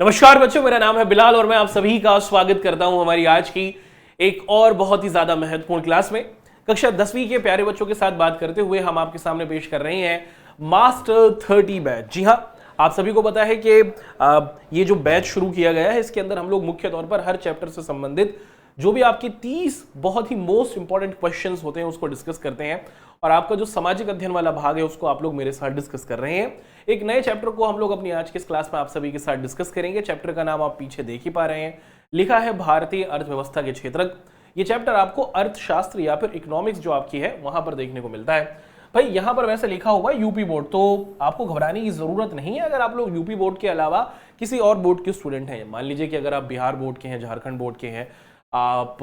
नमस्कार बच्चों, मेरा नाम है बिलाल और मैं आप सभी का स्वागत करता हूं हमारी आज की एक और बहुत ही ज्यादा महत्वपूर्ण क्लास में। कक्षा 10वीं के प्यारे बच्चों के साथ बात करते हुए हम आपके सामने पेश कर रहे हैं मास्टर 30 बैच। जी हां, आप सभी को पता है कि ये जो बैच शुरू किया गया है इसके अंदर हम लोग मुख्य तौर पर हर चैप्टर से संबंधित जो भी आपके 30 बहुत ही मोस्ट इंपॉर्टेंट क्वेश्चंस होते हैं उसको डिस्कस करते हैं और आपका जो सामाजिक अध्ययन वाला भाग है उसको आप लोग मेरे साथ डिस्कस कर रहे हैं। एक नए चैप्टर को हम लोग अपनी आज की इस क्लास में आप सभी के साथ डिस्कस करेंगे। चैप्टर का नाम आप पीछे देख ही पा रहे हैं, लिखा है भारतीय अर्थव्यवस्था के क्षेत्रक। ये चैप्टर आपको अर्थशास्त्र या फिर इकोनॉमिक्स जो आपकी है वहां पर देखने को मिलता है। भाई यहां पर वैसे लिखा हुआ है यूपी बोर्ड, तो आपको घबराने की जरूरत नहीं है। अगर आप लोग यूपी बोर्ड के अलावा किसी और बोर्ड के स्टूडेंट हैं, मान लीजिए कि अगर आप बिहार बोर्ड के हैं, झारखंड बोर्ड के हैं, आप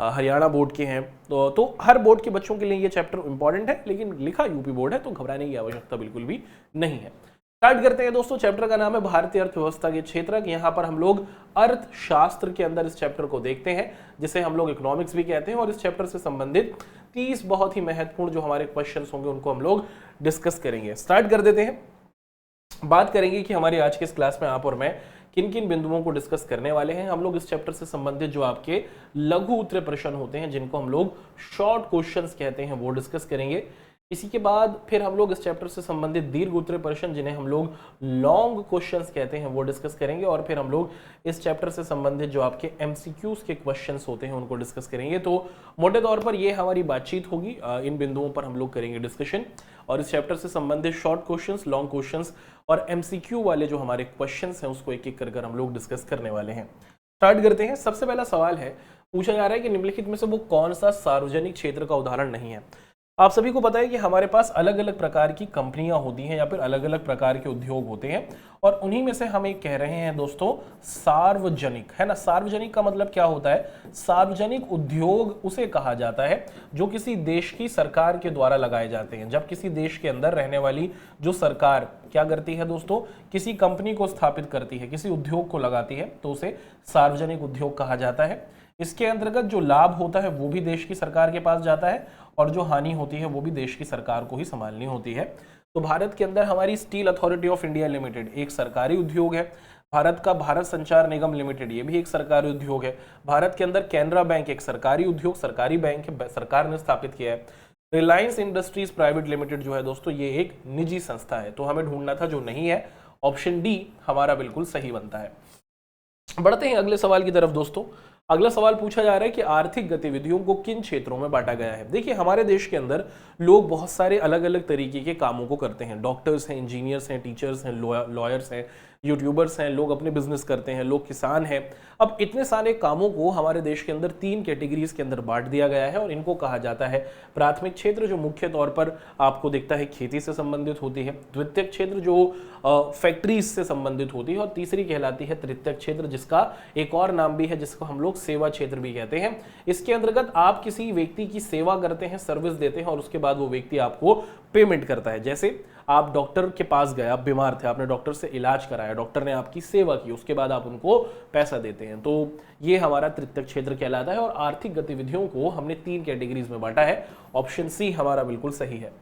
हरियाणा बोर्ड के हैं, तो हर बोर्ड के बच्चों के लिए ये चैप्टर इंपॉर्टेंट है, लेकिन लिखा यूपी बोर्ड है तो घबराने की आवश्यकता बिल्कुल भी नहीं है। स्टार्ट करते हैं दोस्तों। चैप्टर का नाम है भारतीय अर्थव्यवस्था के क्षेत्रक। यहाँ पर हम लोग अर्थशास्त्र के अंदर इस चैप्टर को देखते हैं, जिसे हम लोग इकोनॉमिक्स भी कहते हैं, और इस चैप्टर से संबंधित 30 बहुत ही महत्वपूर्ण जो हमारे क्वेश्चन होंगे उनको हम लोग डिस्कस करेंगे। स्टार्ट कर देते हैं। बात करेंगे कि हमारी आज के इस क्लास में आप और मैं किन किन बिंदुओं को डिस्कस करने वाले हैं। हम लोग इस चैप्टर से संबंधित जो आपके लघु उत्तरीय प्रश्न होते हैं, जिनको हम लोग शॉर्ट क्वेश्चंस कहते हैं, वो डिस्कस करेंगे। इसी के बाद फिर हम लोग इस चैप्टर से संबंधित दीर्घ उत्तरीय प्रश्न, जिन्हें हम लोग लॉन्ग क्वेश्चंस कहते हैं, वो डिस्कस करेंगे। और फिर हम लोग इस चैप्टर से संबंधित जो आपके एमसीक्यूज के क्वेश्चंस होते हैं उनको डिस्कस करेंगे। तो मोटे तौर पर ये हमारी बातचीत होगी, इन बिंदुओं पर हम लोग करेंगे डिस्कशन। और इस चैप्टर से संबंधित शॉर्ट क्वेश्चंस, लॉन्ग क्वेश्चंस और एमसीक्यू वाले जो हमारे क्वेश्चंस हैं उसको एक एक कर हम लोग डिस्कस करने वाले हैं। स्टार्ट करते हैं। सबसे पहला सवाल है, पूछा जा रहा है कि निम्नलिखित में से वो कौन सा सार्वजनिक क्षेत्र का उदाहरण नहीं है। आप सभी को पता है कि हमारे पास अलग अलग प्रकार की कंपनियां होती हैं या फिर अलग अलग प्रकार के उद्योग होते हैं, और उन्हीं में से हम एक कह रहे हैं दोस्तों सार्वजनिक, है ना। सार्वजनिक का मतलब क्या होता है? सार्वजनिक उद्योग उसे कहा जाता है जो किसी देश की सरकार के द्वारा लगाए जाते हैं। जब किसी देश के अंदर रहने वाली जो सरकार क्या करती है दोस्तों, किसी कंपनी को स्थापित करती है, किसी उद्योग को लगाती है, तो उसे सार्वजनिक उद्योग कहा जाता है। इसके अंतर्गत जो लाभ होता है वो भी देश की सरकार के पास जाता है, और जो हानि होती है वो भी देश की सरकार को ही संभालनी होती है। तो भारत के अंदर हमारी steel authority of India limited एक सरकारी उद्योग है। भारत का भारत संचार निगम लिमिटेड, ये भी एक सरकारी उद्योग है। भारत के अंदर कैनरा बैंक एक सरकारी उद्योग, सरकारी बैंक है, सरकार ने स्थापित किया है। रिलायंस इंडस्ट्रीज प्राइवेट लिमिटेड जो है दोस्तों, ये एक निजी संस्था है। तो हमें ढूंढना था जो नहीं है, ऑप्शन डी हमारा बिल्कुल सही बनता है। बढ़ते हैं अगले सवाल की तरफ दोस्तों। अगला सवाल पूछा जा रहा है कि आर्थिक गतिविधियों को किन क्षेत्रों में बांटा गया है। देखिए, हमारे देश के अंदर लोग बहुत सारे अलग अलग तरीके के कामों को करते हैं। डॉक्टर्स हैं, इंजीनियर्स हैं, टीचर्स हैं, लॉयर्स हैं, यूट्यूबर्स हैं, लोग अपने बिजनेस करते हैं, लोग किसान हैं। अब इतने सारे कामों को हमारे देश के अंदर 3 कैटेगरीज के अंदर बांट दिया गया है, और इनको कहा जाता है प्राथमिक क्षेत्र, जो मुख्य तौर पर आपको दिखता है खेती से संबंधित होती है। द्वितीयक क्षेत्र जो फैक्ट्रीज से संबंधित होती है, और तीसरी कहलाती है तृतीयक क्षेत्र, जिसका एक और नाम भी है, जिसको हम लोग सेवा क्षेत्र भी कहते हैं। इसके अंतर्गत आप किसी व्यक्ति की सेवा करते हैं, सर्विस देते हैं, और उसके बाद वो व्यक्ति आपको पेमेंट करता है। जैसे आप डॉक्टर के पास गए, आप बीमार थे, आपने डॉक्टर से इलाज कराया, डॉक्टर ने आपकी सेवा की, उसके बाद आप उनको पैसा देते हैं। तो ये हमारा तृतीयक क्षेत्र कहलाता है। और आर्थिक गतिविधियों को हमने 3 कैटेगरीज में बांटा है। ऑप्शन सी हमारा बिल्कुल सही है।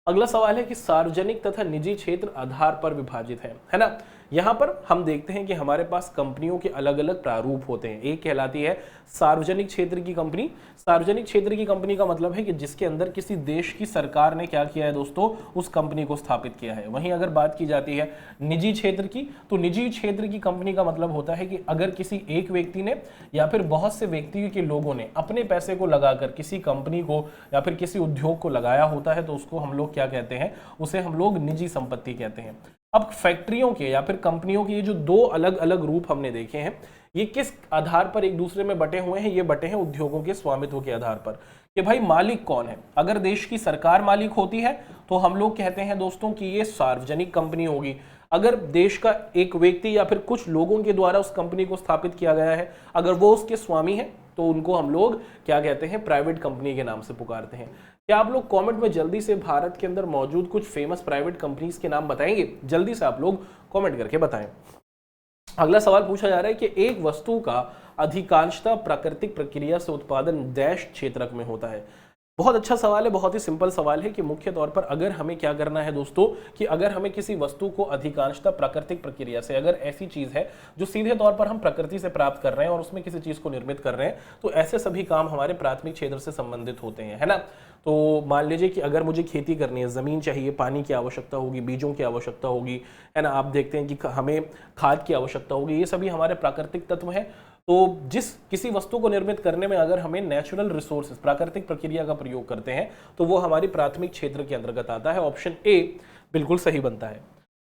अगला सवाल है कि सार्वजनिक तथा निजी क्षेत्र आधार पर विभाजित है ना। यहां पर हम देखते हैं कि हमारे पास कंपनियों के अलग अलग प्रारूप होते हैं। एक कहलाती है सार्वजनिक क्षेत्र की कंपनी। सार्वजनिक क्षेत्र की कंपनी का मतलब है कि जिसके अंदर किसी देश की सरकार ने क्या किया है दोस्तों, उस कंपनी को स्थापित किया है। वहीं अगर बात की जाती है निजी क्षेत्र की, तो निजी क्षेत्र की कंपनी का मतलब होता है कि अगर किसी एक व्यक्ति ने या फिर बहुत से व्यक्ति के लोगों ने अपने पैसे को लगाकर किसी कंपनी को या फिर किसी उद्योग को लगाया होता है, तो उसको हम लोग क्या कहते हैं, उसे हम लोग निजी संपत्ति कहते हैं। अब फैक्ट्रियों के या फिर कंपनियों के ये जो 2 अलग अलग रूप हमने देखे हैं, ये किस आधार पर एक दूसरे में बटे हुए हैं? ये बटे हैं उद्योगों के स्वामित्व के आधार पर, कि भाई मालिक कौन है। अगर देश की सरकार मालिक होती है तो हम लोग कहते हैं दोस्तों कि ये सार्वजनिक कंपनी होगी। अगर देश का एक व्यक्ति या फिर कुछ लोगों के द्वारा उस कंपनी को स्थापित किया गया है, अगर वो उसके स्वामी है, तो उनको हम लोग क्या कहते हैं, प्राइवेट कंपनी के नाम से पुकारते हैं। क्या आप लोग कमेंट में जल्दी से भारत के अंदर मौजूद कुछ फेमस प्राइवेट कंपनीज के नाम बताएंगे? जल्दी से आप लोग कमेंट करके बताएं। अगला सवाल पूछा जा रहा है कि एक वस्तु का अधिकांशतः प्राकृतिक प्रक्रिया से उत्पादन डैश क्षेत्रक में होता है। बहुत अच्छा सवाल है, बहुत ही सिंपल सवाल है कि मुख्य तौर पर अगर हमें क्या करना है दोस्तों, कि अगर हमें किसी वस्तु को अधिकांशतः प्राकृतिक प्रक्रिया से, अगर ऐसी चीज है जो सीधे तौर पर हम प्रकृति से प्राप्त कर रहे हैं और उसमें किसी चीज को निर्मित कर रहे हैं, तो ऐसे सभी काम हमारे प्राथमिक क्षेत्र से संबंधित होते हैं, है ना। तो मान लीजिए कि अगर मुझे खेती करनी है, जमीन चाहिए, पानी की आवश्यकता होगी, बीजों की आवश्यकता होगी, है ना। आप देखते हैं कि हमें खाद की आवश्यकता होगी, ये सभी हमारे प्राकृतिक तत्व हैं। तो जिस किसी वस्तु को निर्मित करने में अगर हमें नेचुरल रिसोर्सेज, प्राकृतिक प्रक्रिया का प्रयोग करते हैं, तो वो हमारी प्राथमिक क्षेत्र के अंतर्गत आता है। ऑप्शन ए बिल्कुल सही बनता है।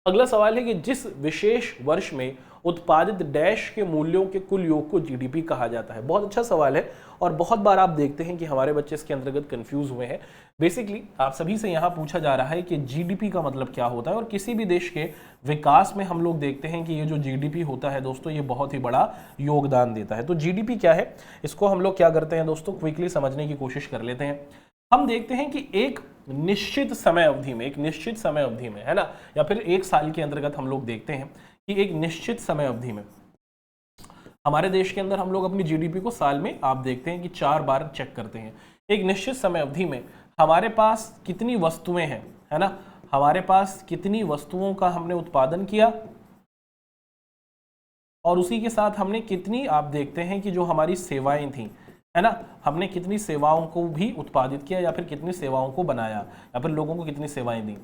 अगला सवाल है कि जिस विशेष वर्ष में उत्पादित डैश के मूल्यों के कुल योग को जीडीपी कहा जाता है। बहुत अच्छा सवाल है और बहुत बार आप देखते हैं कि हमारे बच्चे इसके अंतर्गत कंफ्यूज हुए हैं। बेसिकली आप सभी से यहाँ पूछा जा रहा है कि जीडीपी का मतलब क्या होता है, और किसी भी देश के विकास में हम लोग देखते हैं कि ये जो जीडीपी होता है दोस्तों, ये बहुत ही बड़ा योगदान देता है। तो जीडीपी क्या है, इसको हम लोग क्या करते हैं दोस्तों, क्विकली समझने की कोशिश कर लेते हैं। हम देखते हैं कि एक निश्चित समय अवधि में, है ना, या फिर एक साल के अंतर्गत हम लोग देखते हैं कि एक निश्चित समय अवधि में हमारे देश के अंदर हम लोग अपनी जीडीपी को साल में आप देखते हैं कि 4 बार चेक करते हैं। एक निश्चित समय अवधि में हमारे पास कितनी वस्तुएं हैं, है ना, हमारे पास कितनी वस्तुओं का हमने उत्पादन किया, और उसी के साथ हमने कितनी, आप देखते हैं कि जो हमारी सेवाएं थी, है ना, हमने कितनी सेवाओं को भी उत्पादित किया या फिर कितनी सेवाओं को बनाया या फिर लोगों को कितनी सेवाएं दी।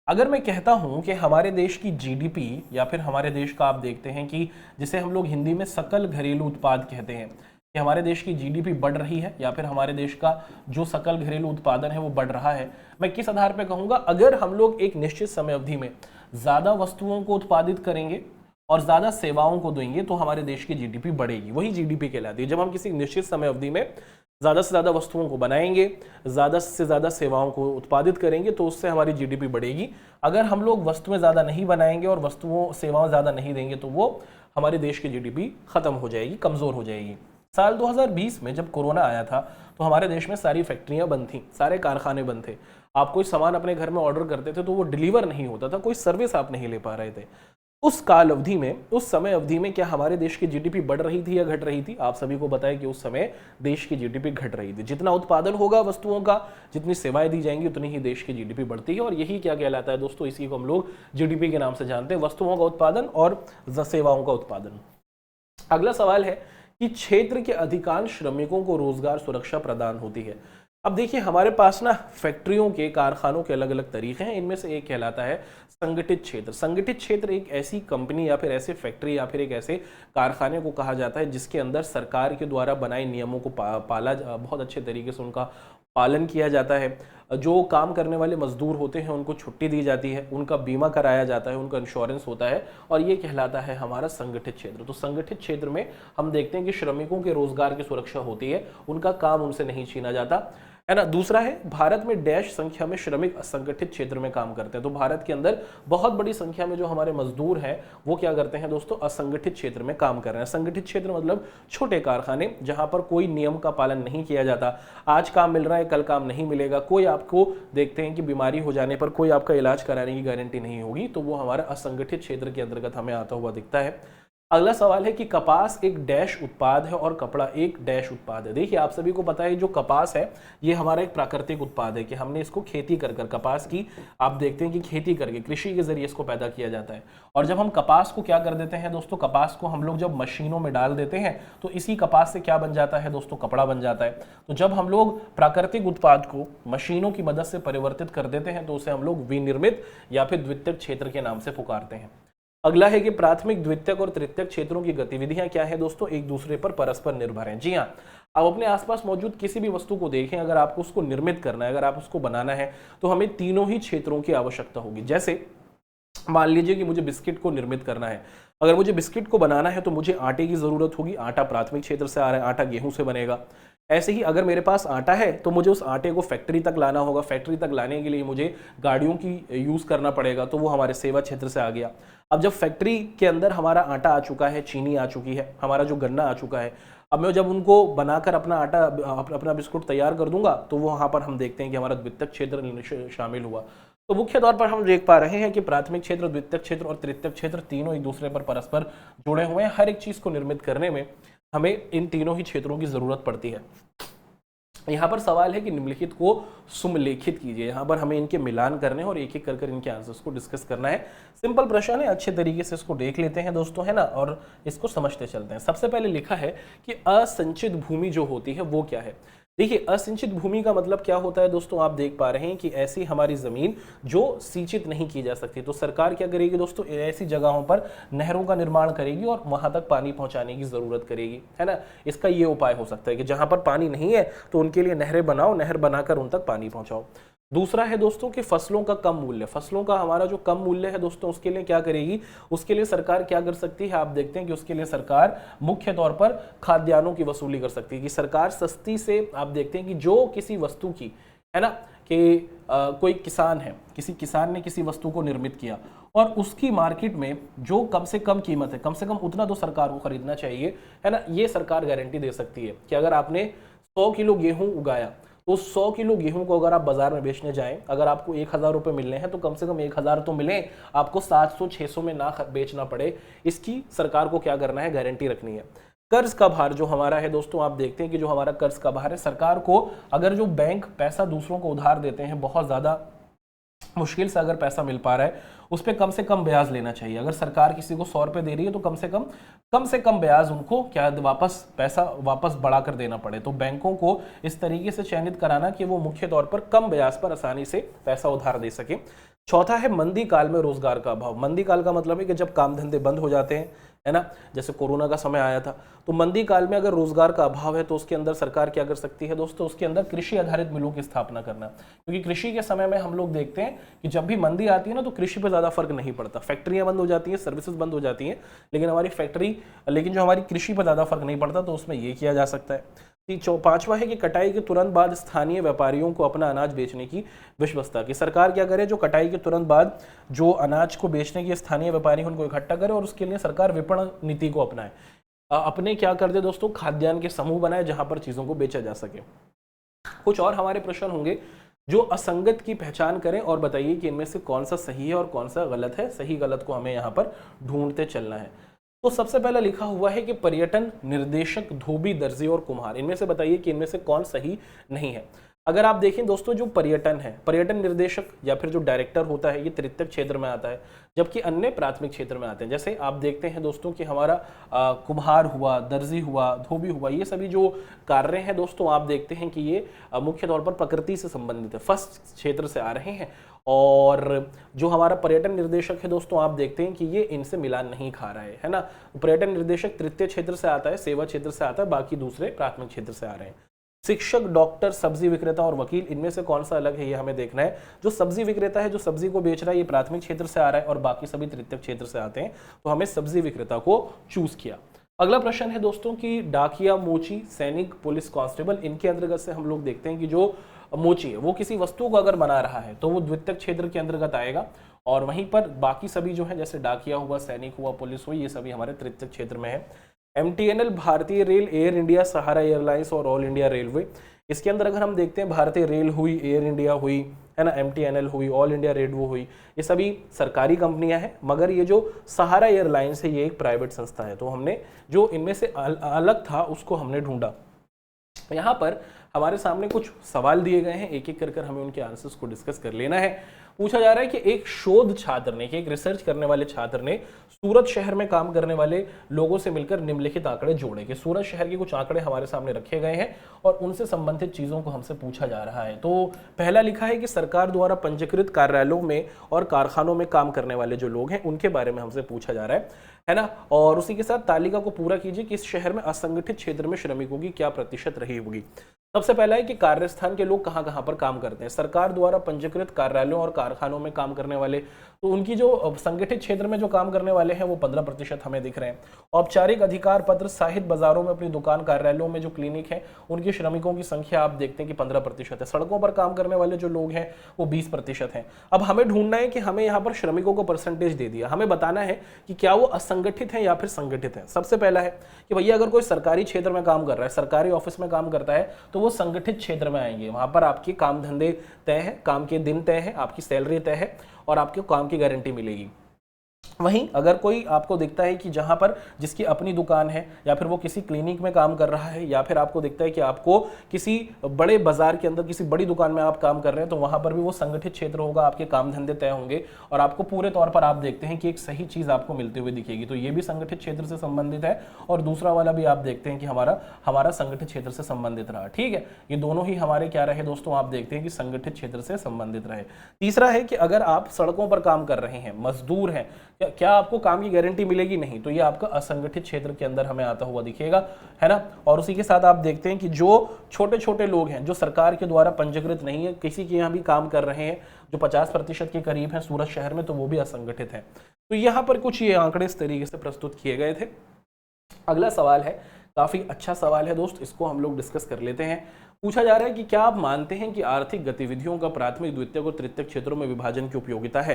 अगर मैं कहता हूं कि हमारे देश की जीडीपी या फिर हमारे देश का आप देखते हैं कि जिसे हम लोग हिंदी में सकल घरेलू उत्पाद कहते हैं, कि हमारे देश की जीडीपी बढ़ रही है या फिर हमारे देश का जो सकल घरेलू उत्पादन है वो बढ़ रहा है, मैं किस आधार पर कहूंगा, अगर हम लोग एक निश्चित समय अवधि में ज्यादा वस्तुओं को उत्पादित करेंगे और ज्यादा सेवाओं को देंगे तो हमारे देश की जीडीपी बढ़ेगी, वही जीडीपी कहलाती है। जब हम किसी निश्चित समय अवधि में ज्यादा से ज्यादा वस्तुओं को बनाएंगे, ज्यादा से ज्यादा सेवाओं को उत्पादित करेंगे, तो उससे हमारी जीडीपी बढ़ेगी। अगर हम लोग वस्तुएं ज्यादा नहीं बनाएंगे और सेवाओं ज्यादा नहीं देंगे, तो वो हमारे देश की जीडीपी खत्म हो जाएगी, कमजोर हो जाएगी। साल 2020 में जब कोरोना आया था तो हमारे देश में सारी फैक्ट्रियां बंद थी, सारे कारखाने बंद थे। आप कोई सामान अपने घर में ऑर्डर करते थे तो वो डिलीवर नहीं होता था, कोई सर्विस आप नहीं ले पा रहे थे। उस काल अवधि में, उस समय अवधि में क्या हमारे देश की जीडीपी बढ़ रही थी या घट रही थी? आप सभी को बताया कि उस समय देश की जीडीपी घट रही थी। जितना उत्पादन होगा वस्तुओं का, जितनी सेवाएं दी जाएंगी, उतनी ही देश की जीडीपी बढ़ती है। और यही क्या कहलाता है दोस्तों, इसी को हम लोग जीडीपी के नाम से जानते हैं, वस्तुओं का उत्पादन और सेवाओं का उत्पादन। अगला सवाल है कि क्षेत्र के अधिकांश श्रमिकों को रोजगार सुरक्षा प्रदान होती है। अब देखिए हमारे पास ना फैक्ट्रियों के, कारखानों के अलग अलग तरीके हैं। इनमें से एक कहलाता है संगठित क्षेत्र। संगठित क्षेत्र एक ऐसी कंपनी या फिर ऐसे फैक्ट्री या फिर एक ऐसे कारखाने को कहा जाता है जिसके अंदर सरकार के द्वारा बनाए नियमों को बहुत अच्छे तरीके से उनका पालन किया जाता है। जो काम करने वाले मजदूर होते हैं उनको छुट्टी दी जाती है, उनका बीमा कराया जाता है, उनका इंश्योरेंस होता है, और ये कहलाता है हमारा संगठित क्षेत्र। तो संगठित क्षेत्र में हम देखते हैं कि श्रमिकों के रोजगार की सुरक्षा होती है, उनका काम उनसे नहीं छीना जाता, है ना। दूसरा है, भारत में डैश संख्या में श्रमिक असंगठित क्षेत्र में काम करते हैं। तो भारत के अंदर बहुत बड़ी संख्या में जो हमारे मजदूर हैं वो क्या करते हैं दोस्तों, असंगठित क्षेत्र में काम कर रहे हैं। संगठित क्षेत्र मतलब छोटे कारखाने जहां पर कोई नियम का पालन नहीं किया जाता, आज काम मिल रहा है कल काम नहीं मिलेगा, कोई आपको देखते हैं कि बीमारी हो जाने पर कोई आपका इलाज कराने की गारंटी नहीं होगी, तो वो हमारा असंगठित क्षेत्र के अंतर्गत हमें आता हुआ दिखता है। अगला सवाल है कि कपास एक डैश उत्पाद है और कपड़ा एक डैश उत्पाद है। देखिए आप सभी को पता है जो कपास है ये हमारा एक प्राकृतिक उत्पाद है कि हमने इसको खेती कर कपास की आप देखते हैं कि खेती करके कृषि के जरिए इसको पैदा किया जाता है। और जब हम कपास को क्या कर देते हैं दोस्तों, कपास को हम लोग जब मशीनों में डाल देते हैं तो इसी कपास से क्या बन जाता है दोस्तों, कपड़ा बन जाता है। तो जब हम लोग प्राकृतिक उत्पाद को मशीनों की मदद से परिवर्तित कर देते हैं तो उसे हम लोग विनिर्मित या फिर द्वितीयक क्षेत्र के नाम से पुकारते हैं। अगला है कि प्राथमिक, द्वितीयक और तृतीयक क्षेत्रों की गतिविधियां क्या है दोस्तों, एक दूसरे पर परस्पर निर्भर हैं। जी हाँ, आप अपने आसपास मौजूद किसी भी वस्तु को देखें, अगर आपको उसको निर्मित करना है, अगर आप उसको बनाना है, तो हमें तीनों ही क्षेत्रों की आवश्यकता होगी। जैसे मान लीजिए कि मुझे बिस्किट को निर्मित करना है, अगर मुझे बिस्किट को बनाना है तो मुझे आटे की जरूरत होगी, आटा प्राथमिक क्षेत्र से आ रहा है, आटा गेहूं से बनेगा। ऐसे ही अगर मेरे पास आटा है तो मुझे उस आटे को फैक्ट्री तक लाना होगा, फैक्ट्री तक लाने के लिए मुझे गाड़ियों की यूज करना पड़ेगा, तो वो हमारे सेवा क्षेत्र से आ गया। अब जब फैक्ट्री के अंदर हमारा आटा आ चुका है, चीनी आ चुकी है, हमारा जो गन्ना आ चुका है, अब मैं जब उनको बनाकर अपना आटा, अपना बिस्कुट तैयार कर दूंगा तो वो वहां पर हम देखते हैं कि हमारा द्वितीयक क्षेत्र शामिल हुआ। तो मुख्य तौर पर हम देख पा रहे हैं कि प्राथमिक क्षेत्र, द्वितीयक क्षेत्र और तृतीयक क्षेत्र तीनों एक दूसरे पर परस्पर जुड़े हुए हैं। हर एक चीज को निर्मित करने में हमें इन तीनों ही क्षेत्रों की जरूरत पड़ती है। यहाँ पर सवाल है कि निम्नलिखित को सुमलेखित कीजिए। यहाँ पर हमें इनके मिलान करने हैं और एक एक कर इनके आंसर्स को डिस्कस करना है। सिंपल प्रश्न है, अच्छे तरीके से इसको देख लेते हैं दोस्तों, है ना, और इसको समझते चलते हैं। सबसे पहले लिखा है कि असंचित भूमि जो होती है वो क्या है। देखिए, असिंचित भूमि का मतलब क्या होता है दोस्तों, आप देख पा रहे हैं कि ऐसी हमारी जमीन जो सिंचित नहीं की जा सकती। तो सरकार क्या करेगी दोस्तों, ऐसी जगहों पर नहरों का निर्माण करेगी और वहां तक पानी पहुंचाने की जरूरत करेगी, है ना। इसका ये उपाय हो सकता है कि जहां पर पानी नहीं है तो उनके लिए नहरें बनाओ, नहर बनाकर उन तक पानी पहुंचाओ। दूसरा है दोस्तों कि फसलों का कम मूल्य, फसलों का हमारा जो कम मूल्य है दोस्तों, उसके लिए क्या करेगी, उसके लिए सरकार क्या कर सकती है, आप देखते हैं कि उसके लिए सरकार मुख्य तौर पर खाद्यान्नों की वसूली कर सकती है। कि सरकार सस्ती से, आप देखते हैं कि जो किसी वस्तु की, है ना, कि कोई किसान है, किसी किसान ने किसी वस्तु को निर्मित किया और उसकी मार्केट में जो कम से कम कीमत है, कम से कम उतना तो सरकार को खरीदना चाहिए, है ना। ये सरकार गारंटी दे सकती है कि अगर आपने 100 किलो गेहूं उगाया तो 100 किलो गेहूं को अगर आप बाजार में बेचने जाएं, अगर आपको 1000 रुपए मिलने हैं तो कम से कम 1000 तो मिले, आपको 700-600 में ना बेचना पड़े। इसकी सरकार को क्या करना है, गारंटी रखनी है। कर्ज का भार जो हमारा है दोस्तों, आप देखते हैं कि जो हमारा कर्ज का भार है, सरकार को अगर जो बैंक पैसा दूसरों को उधार देते हैं, बहुत ज्यादा मुश्किल से अगर पैसा मिल पा रहा है, उस पर कम से कम ब्याज लेना चाहिए। अगर सरकार किसी को 100 रुपए दे रही है तो कम से कम ब्याज उनको क्या पैसा वापस बढ़ाकर देना पड़े। तो बैंकों को इस तरीके से चयनित कराना कि वो मुख्य तौर पर कम ब्याज पर आसानी से पैसा उधार दे सके। चौथा है मंदी काल में रोजगार का अभाव। मंदी काल का मतलब है कि जब काम धंधे बंद हो जाते हैं, है ना, जैसे कोरोना का समय आया था, तो मंदी काल में अगर रोजगार का अभाव है तो उसके अंदर सरकार क्या कर सकती है दोस्तों, उसके अंदर कृषि आधारित मिलों की स्थापना करना। क्योंकि कृषि के समय में हम लोग देखते हैं कि जब भी मंदी आती है ना तो कृषि पे ज्यादा फर्क नहीं पड़ता, फैक्ट्रियां बंद हो जाती हैं, सर्विसेज बंद हो जाती हैं, लेकिन जो हमारी कृषि पर ज्यादा फर्क नहीं पड़ता, तो उसमें ये किया जा सकता है। पांचवा है कि कटाई के तुरंत बाद स्थानीय व्यापारियों को अपना अनाज बेचने की व्यवस्था की। सरकार क्या करे, जो कटाई के तुरंत बाद जो अनाज को बेचने की स्थानीय व्यापारी उनको इकट्ठा करे और उसके लिए सरकार विपणन नीति को अपनाए। अपने क्या कर दे दोस्तों, खाद्यान्न के समूह बनाए जहां पर चीजों को बेचा जा सके। कुछ और हमारे प्रश्न होंगे, जो असंगत की पहचान करें और बताइए कि इनमें से कौन सा सही है और कौन सा गलत है। सही गलत को हमें यहाँ पर ढूंढते चलना है। तो सबसे पहला लिखा हुआ है कि पर्यटन निर्देशक, धोबी, दर्जी और कुम्हार, इनमें से बताइए कि इनमें से कौन सही नहीं है। अगर आप देखें दोस्तों, जो पर्यटन है, पर्यटन निर्देशक या फिर जो डायरेक्टर होता है, ये तृतीयक क्षेत्र में आता है, जबकि अन्य प्राथमिक क्षेत्र में आते हैं। जैसे आप देखते हैं दोस्तों कि हमारा कुम्हार हुआ, दर्जी हुआ, धोबी हुआ, ये सभी जो कार्य हैं दोस्तों, आप देखते हैं कि ये मुख्य तौर पर प्रकृति से संबंधित है, फर्स्ट क्षेत्र से आ रहे हैं। और जो हमारा पर्यटन निर्देशक है दोस्तों, आप देखते हैं कि ये इनसे मिलान नहीं खा रहा है ना। पर्यटन निर्देशक तृतीय क्षेत्र से आता है, सेवा क्षेत्र से आता है, बाकी दूसरे प्राथमिक क्षेत्र से आ रहे हैं। शिक्षक, डॉक्टर, सब्जी विक्रेता और वकील, इनमें से कौन सा अलग है, ये हमें देखना है। जो सब्जी विक्रेता है, जो सब्जी को बेच रहा है, ये प्राथमिक क्षेत्र से आ रहा है और बाकी सभी तृतीय क्षेत्र से आते हैं, तो हमें सब्जी विक्रेता को चूज किया। अगला प्रश्न है दोस्तों कि डाकिया, मोची, सैनिक, पुलिस कांस्टेबल, इनके अंतर्गत से हम लोग देखते हैं कि जो मोची है वो किसी वस्तु को अगर बना रहा है तो वो द्वितीयक क्षेत्र के अंतर्गत आएगा, और वहीं पर बाकी सभी जो है, जैसे डाकिया हुआ, सैनिक हुआ, पुलिस हुई, ये सभी हमारे तृतीयक क्षेत्र में है। MTNL, भारतीय रेल, एयर इंडिया, सहारा एयरलाइंस और ऑल इंडिया रेलवे, इसके अंदर अगर हम देखते हैं, भारतीय रेल हुई, एयर इंडिया हुई, है ना, MTNL हुई, ऑल इंडिया रेडियो हुई, ये सभी सरकारी कंपनियां हैं। मगर ये जो सहारा एयरलाइंस है, ये एक प्राइवेट संस्था है। तो हमने जो इनमें से अलग था उसको हमने ढूंढा। यहाँ पर हमारे सामने कुछ सवाल दिए गए हैं, एक एक कर हमें उनके आंसर्स को डिस्कस कर लेना है। पूछा जा रहा है कि एक शोध छात्र ने, एक रिसर्च करने वाले छात्र ने सूरत शहर में काम करने वाले लोगों से मिलकर निम्नलिखित आंकड़े जोड़े। कि सूरत शहर के कुछ आंकड़े हमारे सामने रखे गए हैं और उनसे संबंधित चीजों को हमसे पूछा जा रहा है। तो पहला लिखा है कि सरकार द्वारा पंजीकृत कार्यालयों में और कारखानों में काम करने वाले जो लोग हैं उनके बारे में हमसे पूछा जा रहा है ना। और उसी के साथ तालिका को पूरा कीजिए कि इस शहर में असंगठित क्षेत्र में श्रमिकों की क्या प्रतिशत रही होगी। सबसे पहला है कि कार्यस्थान के लोग कहां कहां पर काम करते हैं। सरकार द्वारा पंजीकृत कार्यालयों और कारखानों में काम करने वाले, तो उनकी जो संगठित क्षेत्र में जो काम करने वाले हैं वो 15% हमें दिख रहे हैं। औपचारिक अधिकार पत्र, साहित्य बाजारों में, अपनी दुकान, कार्यालयों में जो क्लिनिक है, उनके श्रमिकों की संख्या आप देखते हैं कि 15% है। सड़कों पर काम करने वाले जो लोग हैं वो 20% हैं। अब हमें ढूंढना है कि हमें यहाँ पर श्रमिकों को परसेंटेज दे दिया, हमें बताना है कि क्या वो असंगठित है या फिर संगठित है। सबसे पहला है कि भैया अगर कोई सरकारी क्षेत्र में काम कर रहा है, सरकारी ऑफिस में काम करता है, तो वो संगठित क्षेत्र में आएंगे। वहां पर आपके काम धंधे तय है, काम के दिन तय है, आपकी सैलरी तय है और आपके काम की गारंटी मिलेगी। वहीं अगर कोई आपको दिखता है कि जहां पर जिसकी अपनी दुकान है या फिर वो किसी क्लिनिक में काम कर रहा है या फिर आपको दिखता है कि आपको किसी बड़े बाजार के अंदर किसी बड़ी दुकान में आप काम कर रहे हैं, तो वहां पर भी वो संगठित क्षेत्र होगा, आपके काम धंधे तय होंगे और आपको पूरे तौर पर आप देखते हैं कि एक सही चीज आपको मिलते हुए दिखेगी। तो ये भी संगठित क्षेत्र से संबंधित है और दूसरा वाला भी आप देखते हैं कि हमारा संगठित क्षेत्र से संबंधित रहा। ठीक है, ये दोनों ही हमारे क्या रहे दोस्तों, आप देखते हैं कि संगठित क्षेत्र से संबंधित रहे। तीसरा है कि अगर आप सड़कों पर काम कर रहे हैं, मजदूर हैं, क्या आपको काम की गारंटी मिलेगी? नहीं, तो ये आपका असंगठित क्षेत्र के अंदर हमें आता हुआ दिखेगा, है ना। और उसी के साथ आप देखते हैं कि जो छोटे छोटे लोग हैं जो सरकार के द्वारा पंजीकृत नहीं है, किसी के यहाँ भी काम कर रहे हैं, जो 50% के करीब हैं सूरत शहर में, तो वो भी असंगठित है। तो यहाँ पर कुछ ये आंकड़े इस तरीके से प्रस्तुत किए गए थे। अगला सवाल है, काफी अच्छा सवाल है दोस्त, इसको हम लोग डिस्कस कर लेते हैं। पूछा जा रहा है कि क्या आप मानते हैं कि आर्थिक गतिविधियों का प्राथमिक, द्वितीयक और तृतीयक क्षेत्रों में विभाजन की उपयोगिता है?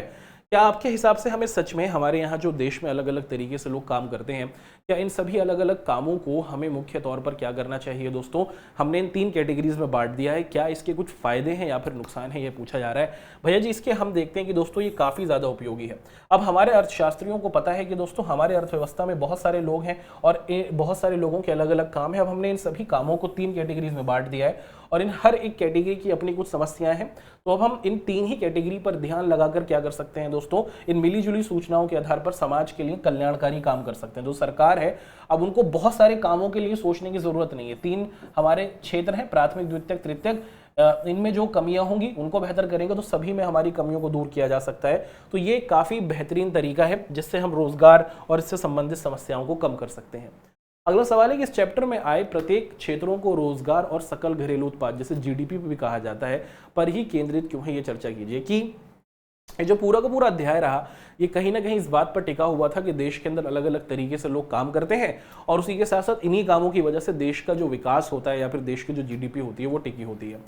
क्या आपके हिसाब से हमें सच में हमारे यहाँ जो देश में अलग अलग तरीके से लोग काम करते हैं, क्या इन सभी अलग अलग कामों को हमें मुख्य तौर पर क्या करना चाहिए दोस्तों? हमने इन 3 कैटेगरीज में बांट दिया है। क्या इसके कुछ फायदे हैं या फिर नुकसान है, ये पूछा जा रहा है। भैया जी, इसके हम देखते हैं कि दोस्तों ये काफी ज्यादा उपयोगी है। अब हमारे अर्थशास्त्रियों को पता है कि दोस्तों हमारे अर्थव्यवस्था में बहुत सारे लोग हैं और बहुत सारे लोगों के अलग अलग काम है। अब हमने इन सभी कामों को 3 कैटेगरीज में बांट दिया है और इन हर एक कैटेगरी की अपनी कुछ समस्याएं हैं। तो अब हम इन 3 ही कैटेगरी पर ध्यान लगाकर क्या कर सकते हैं दोस्तों, इन मिलीजुली सूचनाओं के आधार पर समाज के लिए कल्याणकारी काम कर सकते हैं। जो सरकार है, अब उनको बहुत सारे कामों के लिए सोचने की जरूरत नहीं है। 3 हमारे क्षेत्र हैं, प्राथमिक, द्वितीयक, तृतीयक। इनमें जो कमियां होंगी उनको बेहतर करेंगे तो सभी में हमारी कमियों को दूर किया जा सकता है। तो ये काफी बेहतरीन तरीका है जिससे हम रोजगार और इससे संबंधित समस्याओं को कम कर सकते हैं। अगला सवाल है कि इस चैप्टर में आए प्रत्येक क्षेत्रों को रोजगार और सकल घरेलू उत्पाद, जिसे जीडीपी भी कहा जाता है, पर ही केंद्रित क्यों है, ये चर्चा कीजिए। कि ये जो पूरा का पूरा अध्याय रहा, ये कहीं ना कहीं इस बात पर टिका हुआ था कि देश के अंदर अलग अलग तरीके से लोग काम करते हैं और उसी के साथ साथ इन्हीं कामों की वजह से देश का जो विकास होता है या फिर देश की जो जीडीपी होती है वो टिकी होती है।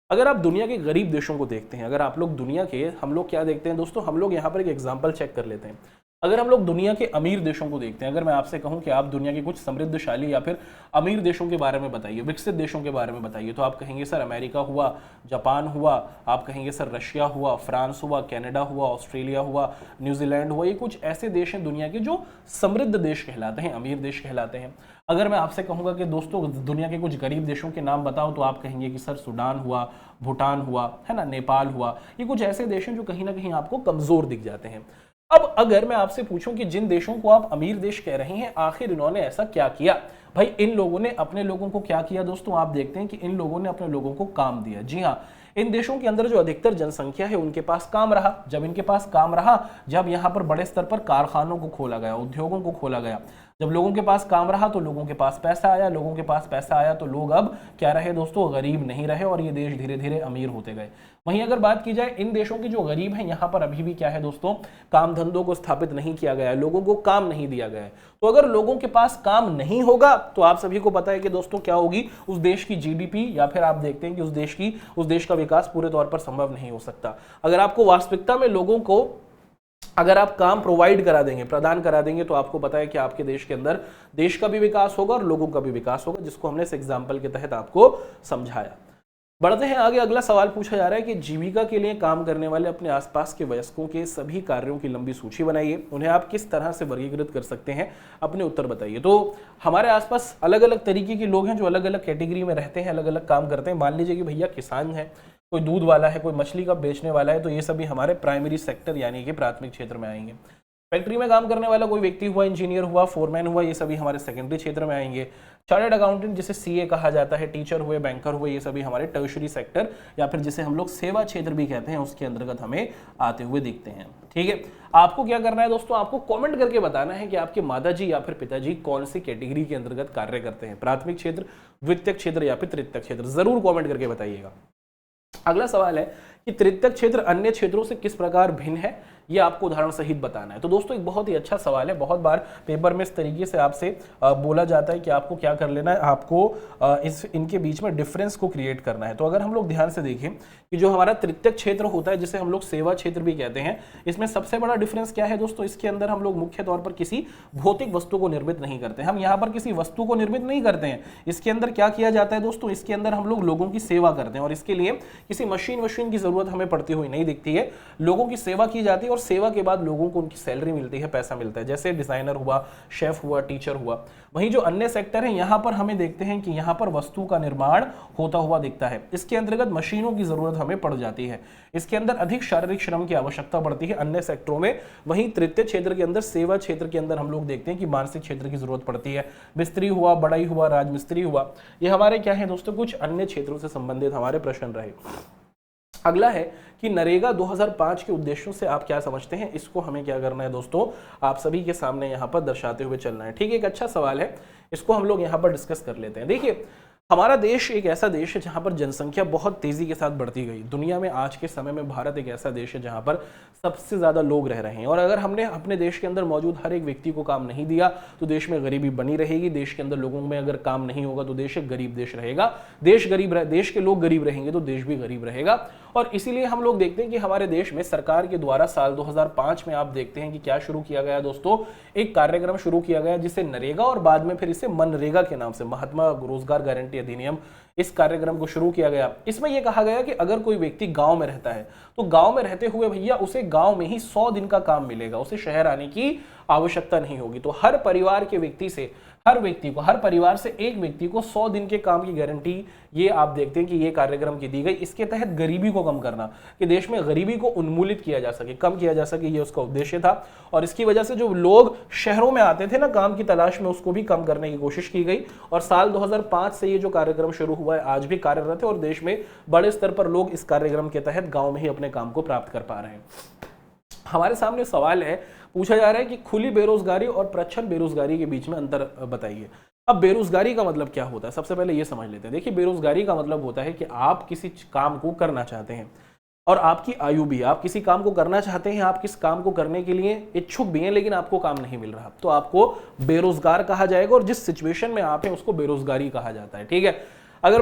अगर आप दुनिया के गरीब देशों को देखते हैं, अगर आप लोग दुनिया के, हम लोग क्या देखते हैं दोस्तों, हम लोग यहाँ पर एक एग्जाम्पल चेक कर लेते हैं। अगर हम लोग दुनिया के अमीर देशों को देखते हैं, अगर मैं आपसे कहूं कि आप दुनिया के कुछ समृद्धशाली या फिर अमीर देशों के बारे में बताइए, विकसित देशों के बारे में बताइए, तो आप कहेंगे सर अमेरिका हुआ, जापान हुआ, आप कहेंगे सर रशिया हुआ, फ्रांस हुआ, कनाडा हुआ, ऑस्ट्रेलिया हुआ, न्यूजीलैंड हुआ। ये कुछ ऐसे देश हैं दुनिया के जो समृद्ध देश कहलाते हैं, अमीर देश कहलाते हैं। अगर मैं आपसे कहूंगा कि दोस्तों दुनिया के कुछ गरीब देशों के नाम बताओ, तो आप कहेंगे कि सर सूडान हुआ, भूटान हुआ, है ना, नेपाल हुआ। ये कुछ ऐसे देश हैं जो कहीं ना कहीं आपको कमजोर दिख जाते हैं। अब अगर मैं आपसे पूछूं कि जिन देशों को आप अमीर देश कह रहे हैं, आखिर इन्होंने ऐसा क्या किया? भाई, इन लोगों ने अपने लोगों को क्या किया दोस्तों? आप देखते हैं कि इन लोगों ने अपने लोगों को काम दिया। जी हाँ, इन देशों के अंदर जो अधिकतर जनसंख्या है उनके पास काम रहा। जब इनके पास काम रहा, जब यहाँ पर बड़े स्तर पर कारखानों को खोला गया, उद्योगों को खोला गया, जब लोगों के पास काम रहा तो लोगों के पास पैसा आया, लोगों के पास पैसा आया तो लोग अब क्या रहे दोस्तों, गरीब नहीं रहे और ये देश धीरे धीरे अमीर होते गए। वहीं अगर बात की जाए इन देशों के जो गरीब हैं, यहाँ पर अभी भी क्या है दोस्तों, काम धंधों को स्थापित नहीं किया गया है, लोगों को काम नहीं दिया गया है। तो अगर लोगों के पास काम नहीं होगा तो आप सभी को पता है कि दोस्तों क्या होगी, उस देश की जीडीपी या फिर आप देखते हैं कि उस देश का विकास पूरे तौर पर संभव नहीं हो सकता। अगर आपको वास्तविकता में लोगों को अगर आप काम प्रोवाइड करा देंगे, प्रदान करा देंगे, तो आपको पता है कि आपके देश के अंदर देश का भी विकास होगा और लोगों का भी विकास होगा, जिसको हमने इस एग्जाम्पल के तहत आपको समझाया। बढ़ते हैं आगे। अगला सवाल पूछा जा रहा है कि जीविका के लिए काम करने वाले अपने आसपास के वयस्कों के सभी कार्यों की लंबी सूची बनाइए, उन्हें आप किस तरह से वर्गीकृत कर सकते हैं, अपने उत्तर बताइए। तो हमारे आसपास अलग अलग तरीके के लोग हैं जो अलग अलग कैटेगरी में रहते हैं, अलग अलग काम करते हैं। मान लीजिए कि भैया किसान है, कोई दूध वाला है, कोई मछली का बेचने वाला है, तो ये सभी हमारे प्राइमरी सेक्टर यानी कि प्राथमिक क्षेत्र में आएंगे। फैक्ट्री में काम करने वाला कोई व्यक्ति हुआ, इंजीनियर हुआ, फोरमैन हुआ, ये सभी हमारे सेकेंडरी क्षेत्र में आएंगे। चार्टर्ड अकाउंटेंट जिसे सीए कहा जाता है, टीचर हुए, बैंकर हुए, ये सभी हमारे टर्शरी सेक्टर या फिर जिसे हम लोग सेवा क्षेत्र भी कहते हैं, उसके अंतर्गत हमें आते हुए दिखते हैं। ठीक है, आपको क्या करना है दोस्तों, आपको कमेंट करके बताना है कि आपके माताजी या फिर पिताजी कौन सी कैटेगरी के अंतर्गत कार्य करते हैं, प्राथमिक क्षेत्र, द्वितीयक क्षेत्र या फिर तृतीयक क्षेत्र, जरूर कमेंट करके बताइएगा। अगला सवाल है कि तृतीयक क्षेत्र अन्य क्षेत्रों से किस प्रकार भिन्न है, ये आपको उदाहरण सहित बताना है। तो दोस्तों एक बहुत ही अच्छा सवाल है, बहुत बार पेपर में इस तरीके से आपसे बोला जाता है कि आपको क्या कर लेना है, आपको इनके बीच में डिफरेंस को क्रिएट करना है। तो अगर हम लोग ध्यान से देखें कि जो हमारा तृतीयक क्षेत्र होता है, जिसे हम लोग सेवा क्षेत्र भी कहते हैं, इसमें सबसे बड़ा डिफरेंस क्या है दोस्तों, इसके अंदर हम लोग मुख्य तौर पर किसी भौतिक वस्तु को निर्मित नहीं करते, हम यहाँ पर किसी वस्तु को निर्मित नहीं करते हैं। इसके अंदर क्या किया जाता है दोस्तों, इसके अंदर हम लोग लोगों की सेवा करते हैं और इसके लिए किसी मशीन की जरूरत हमें पड़ती हुई नहीं दिखती है। लोगों की सेवा की जाती है और सेवा के बाद लोगों को उनकी सैलरी मिलती है, पैसा मिलता है, जैसे डिजाइनर हुआ, शेफ हुआ, टीचर हुआ। वहीं जो अन्य सेक्टर है यहाँ पर हमें देखते हैं कि यहाँ पर वस्तु का निर्माण होता हुआ दिखता है। इसके अंतर्गत मशीनों की जरूरत हमें पड़ जाती है, इसके अंदर अधिक शारीरिक श्रम की आवश्यकता पड़ती है अन्य सेक्टरों में। वहीं तृतीय क्षेत्र के अंदर, सेवा क्षेत्र के अंदर हम लोग देखते हैं कि मानसिक क्षेत्र की जरूरत पड़ती है। मिस्त्री हुआ, बढ़ई हुआ, राजमिस्त्री हुआ, ये हमारे क्या है दोस्तों, कुछ अन्य क्षेत्रों से संबंधित हमारे प्रश्न रहे। अगला है कि नरेगा 2005 के उद्देश्यों से आप क्या समझते हैं, इसको हमें क्या करना है दोस्तों, आप सभी के सामने यहाँ पर दर्शाते हुए चलना है। ठीक है, एक अच्छा सवाल है, इसको हम लोग यहाँ पर डिस्कस कर लेते हैं। देखिए, हमारा देश एक ऐसा देश है जहां पर जनसंख्या बहुत तेजी के साथ बढ़ती गई। दुनिया में आज के समय में भारत एक ऐसा देश है जहां पर सबसे ज्यादा लोग रह रहे हैं, और अगर हमने अपने देश के अंदर मौजूद हर एक व्यक्ति को काम नहीं दिया तो देश में गरीबी बनी रहेगी। देश के अंदर लोगों में अगर काम नहीं होगा तो देश एक गरीब देश रहेगा। देश के लोग गरीब रहेंगे तो देश भी गरीब रहेगा। और इसीलिए हम लोग देखते हैं कि हमारे देश में सरकार के द्वारा साल 2005 में आप देखते हैं कि क्या शुरू किया गया दोस्तों, एक कार्यक्रम शुरू किया गया जिसे नरेगा और बाद में फिर इसे मनरेगा के नाम से, महात्मा रोजगार गारंटी अधिनियम, इस कार्यक्रम को शुरू किया गया। इसमें यह कहा गया कि अगर कोई व्यक्ति गांव में रहता है तो गांव में रहते हुए भैया उसे गांव में ही 100 दिन का काम मिलेगा, उसे शहर आने की आवश्यकता नहीं होगी। तो हर परिवार के व्यक्ति से, हर परिवार से एक व्यक्ति को 100 दिन के काम की गारंटी, ये आप देखते हैं कि ये कार्यक्रम की दी गई। इसके तहत गरीबी को कम करना, कि देश में गरीबी को उन्मूलित किया जा सके, कम किया जा सके, ये उसका उद्देश्य था। और इसकी वजह से जो लोग शहरों में आते थे ना काम की तलाश में, उसको भी कम करने की कोशिश की गई। और साल 2005 से ये जो कार्यक्रम शुरू हुआ है आज भी कार्यरत है, और देश में बड़े स्तर पर लोग इस कार्यक्रम के तहत गांव में ही अपने काम को प्राप्त कर पा रहे हैं। हमारे सामने सवाल है, पूछा जा रहा है कि खुली बेरोजगारी और प्रच्छन्न बेरोजगारी के बीच में अंतर बताइए। अब बेरोजगारी का मतलब क्या होता है, सबसे पहले ये समझ लेते हैं। देखिए, बेरोजगारी का मतलब होता है कि आप किसी काम को करना चाहते हैं और आपकी आयु भी, आप किसी काम को करना चाहते हैं, आप किस काम को करने के लिए इच्छुक भी हैं, लेकिन आपको काम नहीं मिल रहा, तो आपको बेरोजगार कहा जाएगा। और जिस सिचुएशन में आप हैं उसको बेरोजगारी कहा जाता है। ठीक है, अगर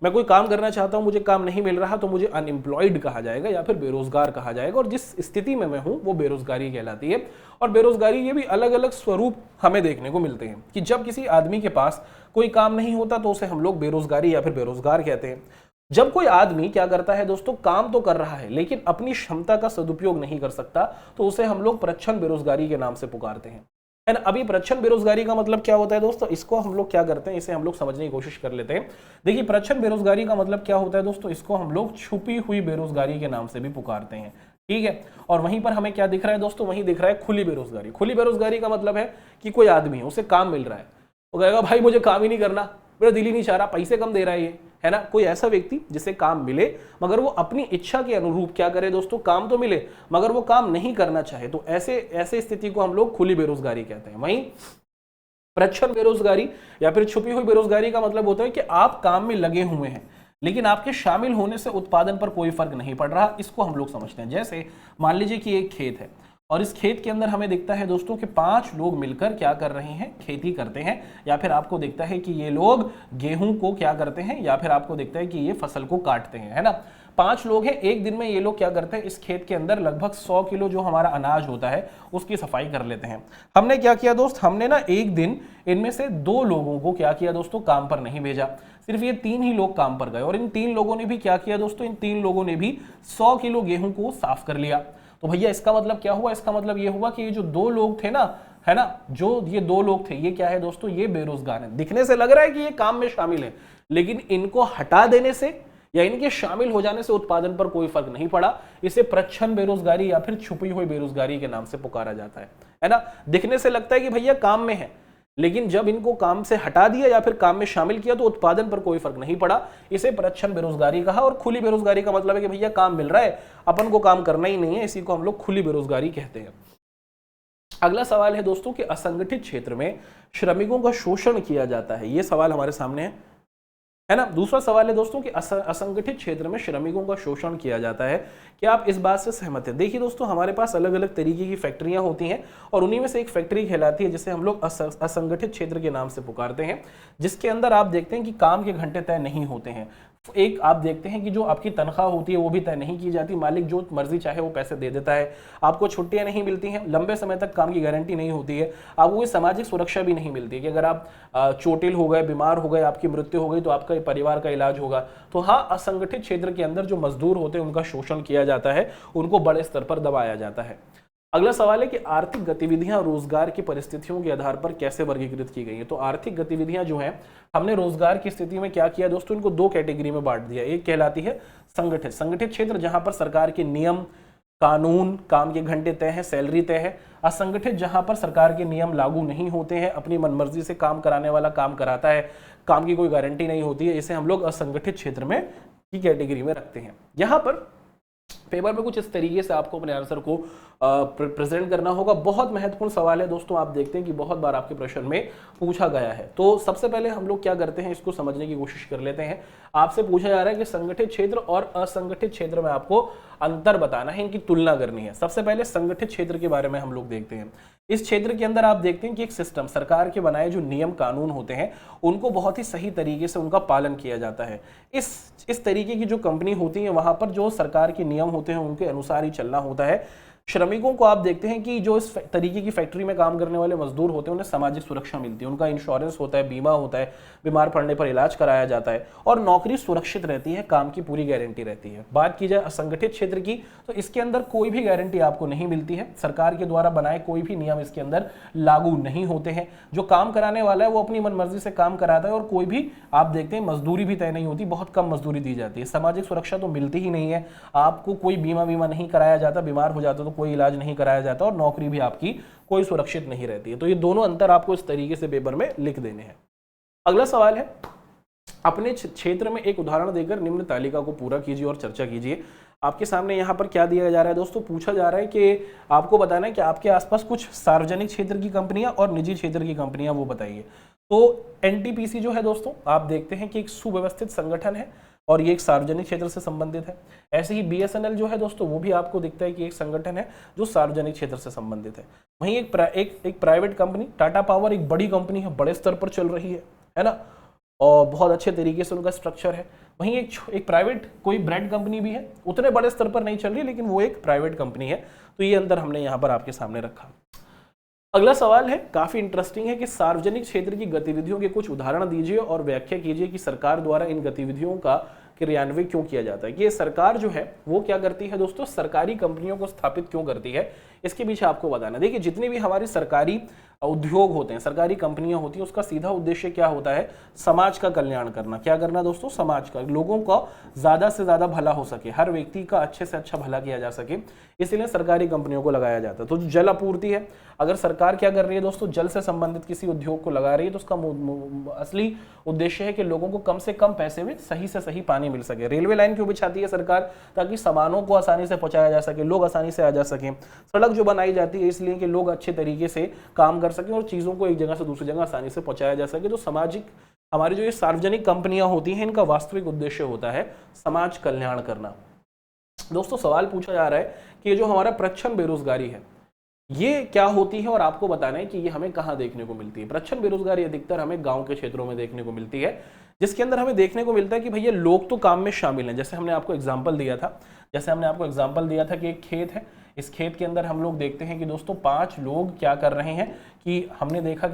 मैं कोई काम करना चाहता हूं, मुझे काम नहीं मिल रहा, तो मुझे अनएम्प्लॉयड कहा जाएगा या फिर बेरोजगार कहा जाएगा। और जिस स्थिति में मैं हूं वो बेरोजगारी कहलाती है। और बेरोजगारी ये भी अलग अलग स्वरूप हमें देखने को मिलते हैं कि जब किसी आदमी के पास कोई काम नहीं होता तो उसे हम लोग बेरोजगारी या फिर बेरोजगार कहते हैं। जब कोई आदमी क्या करता है दोस्तों, काम तो कर रहा है लेकिन अपनी क्षमता का सदुपयोग नहीं कर सकता, तो उसे हम लोग प्रच्छन्न बेरोजगारी के नाम से पुकारते हैं। एंड अभी प्रच्छन्न बेरोजगारी का मतलब क्या होता है दोस्तों, इसको हम लोग क्या करते हैं, इसे हम लोग समझने की कोशिश कर लेते हैं। देखिए, प्रच्छन्न बेरोजगारी का मतलब क्या होता है दोस्तों, इसको हम लोग छुपी हुई बेरोजगारी के नाम से भी पुकारते हैं। ठीक है, और वहीं पर हमें क्या दिख रहा है दोस्तों, वहीं दिख रहा है खुली बेरोजगारी। खुली बेरोजगारी का मतलब है कि कोई आदमी है, उसे काम मिल रहा है, वो कहेगा भाई मुझे काम ही नहीं करना, मेरा दिल ही नहीं चाह रहा, पैसे कम दे रहा है ये, है ना। कोई ऐसा व्यक्ति जिसे काम मिले मगर वो अपनी इच्छा के अनुरूप क्या करे दोस्तों, काम तो मिले मगर वो काम नहीं करना चाहे, तो ऐसे स्थिति को हम लोग खुली बेरोजगारी कहते हैं। वहीं प्रच्छन्न बेरोजगारी या फिर छुपी हुई बेरोजगारी का मतलब होता है कि आप काम में लगे हुए हैं लेकिन आपके शामिल होने से उत्पादन पर कोई फर्क नहीं पड़ रहा, इसको हम लोग समझते हैं। जैसे मान लीजिए कि एक खेत है और इस खेत के अंदर हमें दिखता है दोस्तों कि 5 लोग मिलकर क्या कर रहे हैं, खेती करते हैं, या फिर आपको दिखता है कि ये लोग गेहूं को क्या करते हैं, या फिर आपको दिखता है कि ये फसल को काटते हैं, है ना। 5 लोग हैं, एक दिन में ये लोग क्या करते हैं, इस खेत के अंदर लगभग 100 किलो जो हमारा अनाज होता है उसकी सफाई कर लेते हैं। हमने क्या किया दोस्त, हमने ना एक दिन इनमें से 2 लोगों को क्या किया दोस्तों, काम पर नहीं भेजा, सिर्फ ये 3 ही लोग काम पर गए। और इन 3 लोगों ने भी क्या किया दोस्तों, इन 3 लोगों ने भी 100 किलो गेहूं को साफ कर लिया। तो भैया इसका मतलब क्या हुआ, इसका मतलब ये हुआ कि ये जो 2 लोग थे ना, है ना, जो ये 2 लोग थे, ये क्या है दोस्तों, ये बेरोजगार हैं। दिखने से लग रहा है कि ये काम में शामिल है, लेकिन इनको हटा देने से या इनके शामिल हो जाने से उत्पादन पर कोई फर्क नहीं पड़ा। इसे प्रच्छन्न बेरोजगारी या फिर छुपी हुई बेरोजगारी के नाम से पुकारा जाता है ना। दिखने से लगता है कि भैया काम में है, लेकिन जब इनको काम से हटा दिया या फिर काम में शामिल किया तो उत्पादन पर कोई फर्क नहीं पड़ा, इसे प्रच्छन्न बेरोजगारी कहा। और खुली बेरोजगारी का मतलब है कि भैया काम मिल रहा है, अपन को काम करना ही नहीं है, इसी को हम लोग खुली बेरोजगारी कहते हैं। अगला सवाल है दोस्तों कि असंगठित क्षेत्र में श्रमिकों का शोषण किया जाता है, ये सवाल हमारे सामने है ना। दूसरा सवाल है दोस्तों कि असंगठित क्षेत्र में श्रमिकों का शोषण किया जाता है, क्या आप इस बात से सहमत हैं। देखिए दोस्तों, हमारे पास अलग अलग तरीके की फैक्ट्रियां होती हैं और उन्हीं में से एक फैक्ट्री कहलाती है जिसे हम लोग असंगठित क्षेत्र के नाम से पुकारते हैं, जिसके अंदर आप देखते हैं कि काम के घंटे तय नहीं होते हैं, एक आप देखते हैं कि जो आपकी तनख्वाह होती है वो भी तय नहीं की जाती, मालिक जो मर्जी चाहे वो पैसे दे देता है, आपको छुट्टियां नहीं मिलती हैं, लंबे समय तक काम की गारंटी नहीं होती है, आपको कोई सामाजिक सुरक्षा भी नहीं मिलती है कि अगर आप चोटिल हो गए, बीमार हो गए, आपकी मृत्यु हो गई तो आपका परिवार का इलाज होगा। तो हाँ, असंगठित क्षेत्र के अंदर जो मजदूर होते हैं उनका शोषण किया जाता है, उनको बड़े स्तर पर दबाया जाता है। अगला सवाल है कि आर्थिक गतिविधियां रोजगार की परिस्थितियों के आधार पर कैसे वर्गीकृत की गई है। तो आर्थिक गतिविधियां जो हैं, हमने रोजगार की स्थिति में क्या किया दोस्तों, इनको दो कैटेगरी में बांट दिया। एक कहलाती है संगठित क्षेत्र, जहां पर सरकार के नियम कानून, काम के घंटे तय है, सैलरी तय है। असंगठित, जहां पर सरकार के नियम लागू नहीं होते हैं, अपनी मनमर्जी से काम कराने वाला काम कराता है, काम की कोई गारंटी नहीं होती है, इसे हम लोग असंगठित क्षेत्र में की कैटेगरी में रखते हैं। यहां पर पेपर में कुछ इस तरीके से आपको अपने आंसर को प्रेजेंट करना होगा। बहुत महत्वपूर्ण सवाल है दोस्तों, आप देखते हैं कि बहुत बार आपके प्रश्न में पूछा गया है। तो सबसे पहले हम लोग क्या करते हैं, इसको समझने की कोशिश कर लेते हैं। आपसे पूछा जा रहा है कि संगठित क्षेत्र और असंगठित क्षेत्र में आपको अंतर बताना है, इनकी तुलना करनी है। सबसे पहले संगठित क्षेत्र के बारे में हम लोग देखते हैं। इस क्षेत्र के अंदर आप देखते हैं कि एक सिस्टम, सरकार के बनाए जो नियम कानून होते हैं उनको बहुत ही सही तरीके से उनका पालन किया जाता है। इस तरीके की जो कंपनी होती है वहां पर जो सरकार के नियम होते हैं उनके अनुसार ही चलना होता है। श्रमिकों को आप देखते हैं कि जो इस तरीके की फैक्ट्री में काम करने वाले मजदूर होते हैं उन्हें सामाजिक सुरक्षा मिलती है, उनका इंश्योरेंस होता है, बीमा होता है, बीमार पड़ने पर इलाज कराया जाता है और नौकरी सुरक्षित रहती है, काम की पूरी गारंटी रहती है। बात की जाए असंगठित क्षेत्र की, तो इसके अंदर कोई भी गारंटी आपको नहीं मिलती है, सरकार के द्वारा बनाए कोई भी नियम इसके अंदर लागू नहीं होते हैं। जो काम कराने वाला है वो अपनी मनमर्जी से काम कराता है और कोई भी आप देखते हैं मजदूरी भी तय नहीं होती, बहुत कम मजदूरी दी जाती है, सामाजिक सुरक्षा तो मिलती ही नहीं है, आपको कोई बीमा नहीं कराया जाता, बीमार हो जाता तो कोई इलाज नहीं कराया जाता और नौकरी भी आपकी कोई सुरक्षित नहीं रहती है। तो ये दोनों अंतर आपको इस तरीके से पेपर में लिख देने हैं। अगला सवाल है, अपने क्षेत्र में एक उदाहरण देकर निम्न तालिका को पूरा कीजिए और चर्चा कीजिए। आपके सामने यहाँ पर क्या दिया जा रहा है दोस्तों, पूछा जा रहा है कि आपको बताना है कि आपके आसपास कुछ सार्वजनिक क्षेत्र की कंपनियां और निजी क्षेत्र की कंपनियां, वो बताइए। तो एनटीपीसी जो है दोस्तों, आप देखते हैं कि एक सुव्यवस्थित संगठन है और ये एक सार्वजनिक क्षेत्र से संबंधित है। ऐसे ही बीएसएनएल जो है दोस्तों, वो भी आपको दिखता है कि एक संगठन है जो सार्वजनिक क्षेत्र से संबंधित है। वहीं एक प्राइवेट कंपनी टाटा पावर, एक बड़ी कंपनी है, बड़े स्तर पर चल रही है ना, और बहुत अच्छे तरीके से उनका स्ट्रक्चर है। वहीं एक प्राइवेट कोई ब्रांड कंपनी भी है, उतने बड़े स्तर पर नहीं चल रही लेकिन वो एक प्राइवेट कंपनी है। तो ये अंतर हमने यहाँ पर आपके सामने रखा। अगला सवाल है, काफी इंटरेस्टिंग है कि सार्वजनिक क्षेत्र की गतिविधियों के कुछ उदाहरण दीजिए और व्याख्या कीजिए कि सरकार द्वारा इन गतिविधियों का क्रियान्वयन क्यों किया जाता है। कि ये सरकार जो है वो क्या करती है दोस्तों, सरकारी कंपनियों को स्थापित क्यों करती है, इसके पीछे आपको बताना। देखिए, जितनी भी हमारी सरकारी उद्योग होते हैं, सरकारी कंपनियां होती हैं, उसका सीधा उद्देश्य क्या होता है, समाज का कल्याण करना। क्या करना दोस्तों, समाज का, लोगों का ज्यादा से ज्यादा भला हो सके, हर व्यक्ति का अच्छे से अच्छा भला किया जा सके, इसलिए सरकारी कंपनियों को लगाया जाता है। तो जल आपूर्ति है, अगर सरकार क्या कर रही है दोस्तों, जल से संबंधित किसी उद्योग को लगा रही है तो उसका असली उद्देश्य है कि लोगों को कम से कम पैसे में सही से सही पानी मिल सके। रेलवे लाइन क्यों बिछाती है सरकार, ताकि सामानों को आसानी से पहुंचाया जा सके, लोग आसानी से आ जा सके। सड़क जो बनाई जाती है इसलिए कि लोग अच्छे तरीके से काम कर सकें और चीजों को एक जगह से दूसरी जगह आसानी से पहुंचाया जा सके। तो सामाजिक, हमारी जो ये सार्वजनिक कंपनियां होती हैं, इनका वास्तविक उद्देश्य होता है समाज कल्याण करना। दोस्तों, सवाल पूछा जा रहा है कि ये जो हमारा प्रच्छन्न बेरोजगारी है ये क्या होती है और आपको बताना है कि ये हमें कहाँ देखने को मिलती है। प्रच्छन्न बेरोजगारी अधिकतर हमें गांव के क्षेत्रों में देखने को मिलती है, जिसके अंदर हमें देखने को मिलता है कि भैया लोग तो काम में शामिल हैं। जैसे हमने आपको एग्जांपल दिया था कि एक खेत है, इस खेत के अंदर हम लोग देखते हैं कि दोस्तों 5 लोग क्या कर रहे हैं कि हमने देखा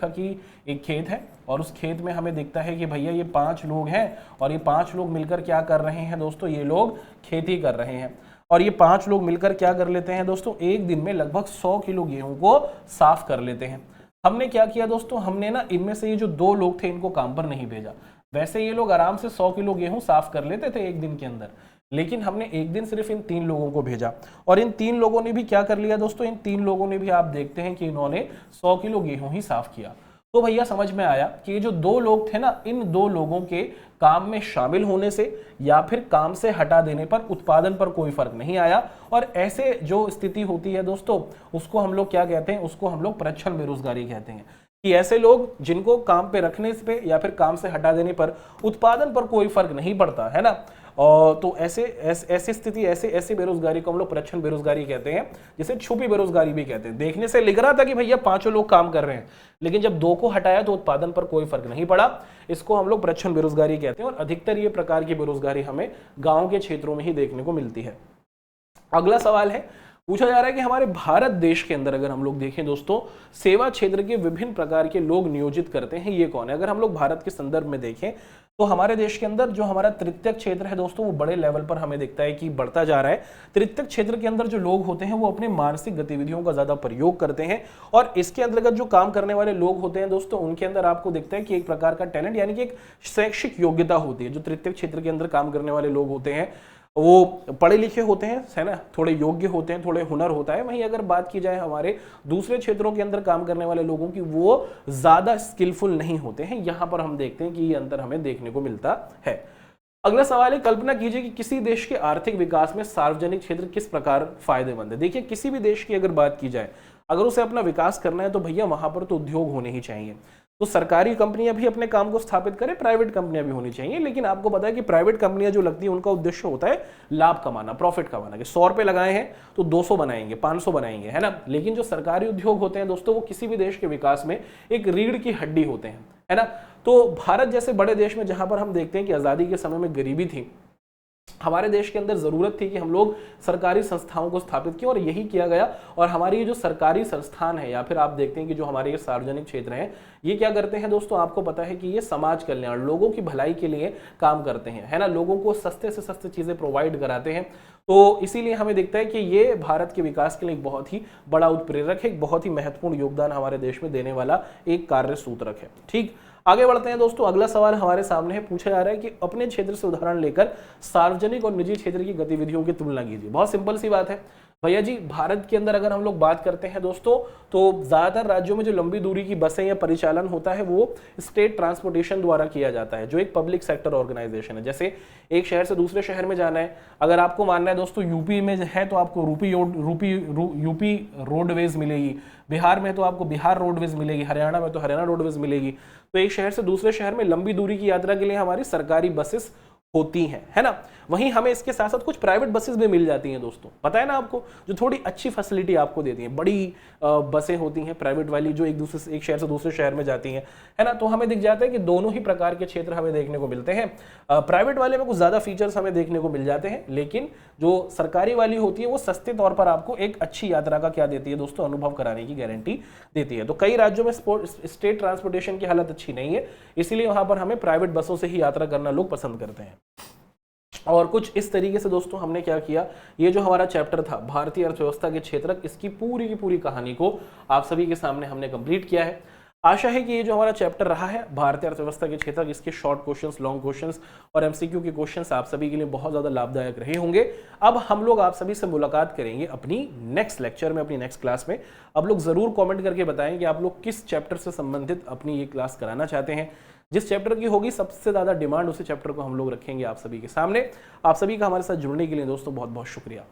कि एक खेत है और उस खेत में हमें दिखता है कि भैया ये 5 लोग हैं और ये 5 लोग मिलकर क्या कर रहे हैं दोस्तों, ये लोग खेती कर रहे हैं। और ये 5 लोग मिलकर क्या कर लेते हैं दोस्तों, एक दिन में लगभग 100 किलो गेहूं को साफ कर लेते हैं। हमने क्या किया दोस्तों, हमने ना इनमें से ये जो 2 लोग थे इनको काम पर नहीं भेजा। वैसे ये लोग आराम से 100 किलो गेहूं साफ कर लेते थे एक दिन के अंदर, लेकिन हमने एक दिन सिर्फ इन 3 लोगों को भेजा और इन 3 लोगों ने भी क्या कर लिया दोस्तों, इन 3 लोगों ने भी आप देखते हैं कि इन्होंने 100 किलो गेहूं ही साफ किया। तो भैया समझ में आया कि ये जो 2 लोग थे ना, इन 2 लोगों के काम में शामिल होने से या फिर काम से हटा देने पर उत्पादन पर कोई फर्क नहीं आया। और ऐसे जो स्थिति होती है दोस्तों, उसको हम लोग क्या कहते हैं, उसको हम लोग प्रच्छन्न बेरोजगारी कहते हैं। कि ऐसे लोग जिनको काम पे रखने पे या फिर काम से हटा देने पर उत्पादन पर कोई फर्क नहीं पड़ता है ना, और तो ऐसी स्थिति, ऐसी बेरोजगारी को हम लोग प्रच्छन्न बेरोजगारी कहते हैं, जिसे छुपी बेरोजगारी भी कहते हैं। देखने से लिख रहा था कि भैया 5 लोग काम कर रहे हैं, लेकिन जब 2 को हटाया तो उत्पादन पर कोई फर्क नहीं पड़ा। इसको हम लोग प्रच्छन्न बेरोजगारी कहते हैं और अधिकतर ये प्रकार की बेरोजगारी हमें गांव के क्षेत्रों में ही देखने को मिलती है। अगला सवाल है, पूछा जा रहा है कि हमारे भारत देश के अंदर अगर हम लोग देखें दोस्तों, सेवा क्षेत्र के विभिन्न प्रकार के लोग नियोजित करते हैं, ये कौन है? अगर हम लोग भारत के संदर्भ में देखें तो हमारे देश के अंदर जो हमारा तृतीयक क्षेत्र है दोस्तों, वो बड़े लेवल पर हमें दिखता है कि बढ़ता जा रहा है। तृतीयक क्षेत्र के अंदर जो लोग होते हैं वो अपने मानसिक गतिविधियों का ज्यादा प्रयोग करते हैं और इसके अंतर्गत जो काम करने वाले लोग होते हैं दोस्तों, उनके अंदर आपको दिखता है कि एक प्रकार का टैलेंट यानी कि एक शैक्षिक योग्यता होती है। जो तृतीयक क्षेत्र के अंदर काम करने वाले लोग होते हैं वो पढ़े लिखे होते हैं, है ना, थोड़े योग्य होते हैं, थोड़े हुनर होता है। वहीं अगर बात की जाए हमारे दूसरे क्षेत्रों के अंदर काम करने वाले लोगों की, वो ज्यादा स्किलफुल नहीं होते हैं। यहां पर हम देखते हैं कि ये अंतर हमें देखने को मिलता है। अगला सवाल है, कल्पना कीजिए कि किसी देश के आर्थिक विकास में सार्वजनिक क्षेत्र किस प्रकार फायदेमंद है। देखिए, किसी भी देश की अगर बात की जाए, अगर उसे अपना विकास करना है तो भैया वहां पर तो उद्योग होने ही चाहिए। तो सरकारी कंपनियां भी अपने काम को स्थापित करें, प्राइवेट कंपनियां भी होनी चाहिए। लेकिन आपको पता है कि प्राइवेट कंपनियां जो लगती है उनका उद्देश्य होता है लाभ कमाना, प्रॉफिट कमाना, कि 100 रुपए लगाए हैं तो 200 बनाएंगे, 500 बनाएंगे, है ना। लेकिन जो सरकारी उद्योग होते हैं दोस्तों, वो किसी भी देश के विकास में एक रीढ़ की हड्डी होते हैं, है ना। तो भारत जैसे बड़े देश में जहां पर हम देखते हैं कि आजादी के समय में गरीबी थी, हमारे देश के अंदर जरूरत थी कि हम लोग सरकारी संस्थाओं को स्थापित किए और यही किया गया। और हमारी ये जो सरकारी संस्थान है या फिर आप देखते हैं कि जो हमारे ये सार्वजनिक क्षेत्र हैं, ये क्या करते हैं दोस्तों, आपको पता है कि ये समाज कल्याण, लोगों की भलाई के लिए काम करते हैं, है ना। लोगों को सस्ते से सस्ते चीजें प्रोवाइड कराते हैं। तो इसीलिए हमें दिखता है कि ये भारत के विकास के लिए एक बहुत ही बड़ा उत्प्रेरक है, एक बहुत ही महत्वपूर्ण योगदान हमारे देश में देने वाला एक कार्य सूत्रक है। ठीक, आगे बढ़ते हैं दोस्तों। अगला सवाल हमारे सामने है, पूछा जा रहा है कि अपने क्षेत्र से उदाहरण लेकर सार्वजनिक और निजी क्षेत्र की गतिविधियों की तुलना कीजिए। बहुत सिंपल सी बात है भैया जी, भारत के अंदर अगर हम लोग बात करते हैं दोस्तों, तो ज्यादातर राज्यों में जो लंबी दूरी की बसें या परिचालन होता है वो स्टेट ट्रांसपोर्टेशन द्वारा किया जाता है, जो एक पब्लिक सेक्टर ऑर्गेनाइजेशन है। जैसे एक शहर से दूसरे शहर में जाना है, अगर आपको मानना है दोस्तों यूपी में है तो आपको यूपी रोडवेज मिलेगी, बिहार में तो आपको बिहार रोडवेज मिलेगी, हरियाणा में तो हरियाणा रोडवेज मिलेगी। तो एक शहर से दूसरे शहर में लंबी दूरी की यात्रा के लिए हमारी सरकारी बसेस होती हैं, है ना। वहीं हमें इसके साथ साथ कुछ प्राइवेट बसेस भी मिल जाती हैं दोस्तों, पता है ना आपको, जो थोड़ी अच्छी फैसिलिटी आपको देती हैं। बड़ी बसें होती हैं प्राइवेट वाली, जो एक शहर से दूसरे शहर में जाती हैं, है ना। तो हमें दिख जाता है कि दोनों ही प्रकार के क्षेत्र हमें देखने को मिलते हैं। प्राइवेट वाले में कुछ ज्यादा फीचर्स हमें देखने को मिल जाते हैं, लेकिन जो सरकारी वाली होती है वो सस्ते तौर पर आपको एक अच्छी यात्रा का क्या देती है दोस्तों, अनुभव कराने की गारंटी देती है। तो कई राज्यों में स्टेट ट्रांसपोर्टेशन की हालत अच्छी नहीं है, इसीलिए वहां पर हमें प्राइवेट बसों से ही यात्रा करना लोग पसंद करते हैं। और कुछ इस तरीके से दोस्तों हमने क्या किया, ये जो हमारा चैप्टर था भारतीय अर्थव्यवस्था के क्षेत्रक, इसकी पूरी की पूरी कहानी को आप सभी के सामने हमने कंप्लीट किया है। आशा है कि ये जो हमारा चैप्टर रहा है भारतीय अर्थव्यवस्था के क्षेत्रक, इसके शॉर्ट क्वेश्चंस, लॉन्ग क्वेश्चंस और एमसीक्यू के क्वेश्चंस आप सभी के लिए बहुत ज्यादा लाभदायक रहे होंगे। अब हम लोग आप सभी से मुलाकात करेंगे अपनी नेक्स्ट लेक्चर में, अपनी नेक्स्ट क्लास में। अब लोग जरूर कॉमेंट करके बताएं कि आप लोग किस चैप्टर से संबंधित अपनी ये क्लास कराना चाहते हैं। जिस चैप्टर की होगी सबसे ज्यादा डिमांड, उसी चैप्टर को हम लोग रखेंगे आप सभी के सामने। आप सभी का हमारे साथ जुड़ने के लिए दोस्तों बहुत बहुत शुक्रिया।